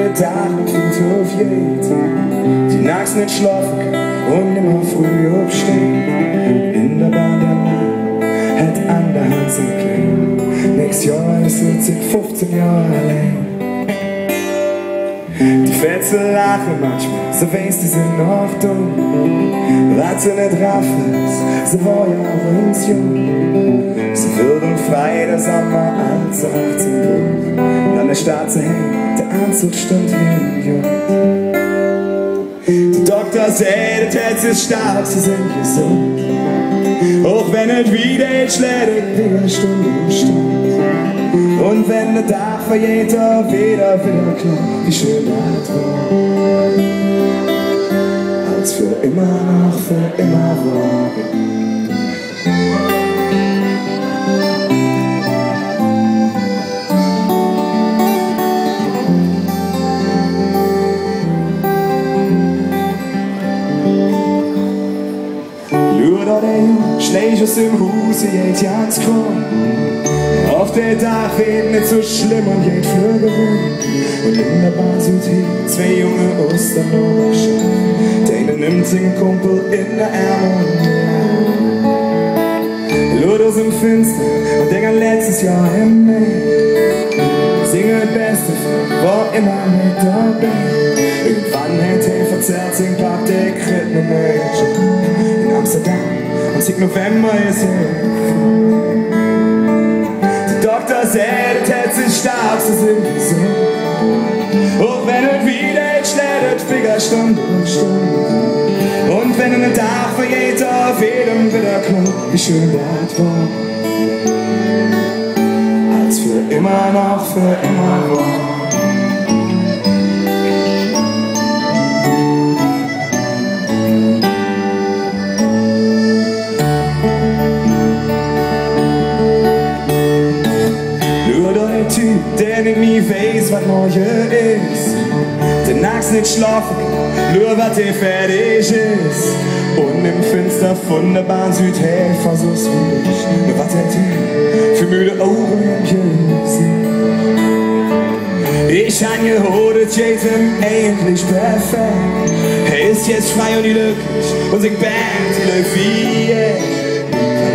jeden Tag mit Kind auf jeden, die nachts nicht schlafen und immer früh aufstehen. In der Bahn der Mann hat an der Hand sein Klein, nächstes Jahr ist er 15 Jahre allein. Die Fetzel lachen manchmal, so weiss, die sind noch dumm. Was sie nicht raffen, sie war ja auch uns jung. Sie wild und frei, der Sommer als 18 Uhr. Dann der Staat sie hängt, der Anzug stimmt hin, jung. Der Doktor sagt, das Herz ist stark, sie sind gesund. Auch wenn es wieder schlägt, wieder Stunde um Stunde. Und wenn der Tag vergeht, wieder klar, wie schön das war. Als für immer noch, für immer war. Schau da den Schleich aus dem Haus, geht ganz krumm. Auf der Dach wird nicht so schlimm und geht für gewohnt. Und in der Bahn sind hier zwei junge Osterloschen. Der eine nimmt seinen Kumpel in der Ärmel. Schaut aus dem Fenster und denkt an letztes Jahr im Mai. Singe beste Frau, war immer mit dabei. Irgendwann hat er verzerrt, sing Pap, der kriegt ne Mädchen. In Amsterdam, am 7. November ist er. Doktor sagt, das Herz ist stark, sie sind gesund. Auch wenn es wieder schlägt, Finger Stunde um Stunde. Und wenn ein Tag vergeht, auf jedem wieder klar, wie schön das war. Als für immer noch, für immer war. Der nicht nie weiß, was morgen ist. Der nachts nicht schlafen, nur was der fertig ist. Und im Fenster von der Bahn Südhäfen versuch's wie ich. Nur was hat hier für müde Augen im Gesicht. Ich han gehodet, jedem eigentlich perfekt. Er ist jetzt frei und glücklich und singt Band, die läuft wie er.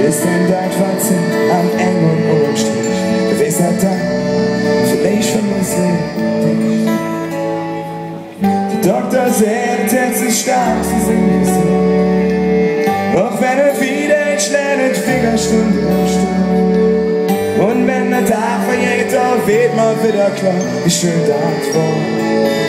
Was ist denn dein Fazit am Eng und Umstrich? Du weißt halt dann, vielleicht vermisst dich. Der Doktor sagt, das Herz ist stark, sie sind gesund. Auch wenn er wieder schlägt, Finger Stunde um Stunde. Und wenn der Tag vergeht, dann wird mal wieder klar, wie schön das war.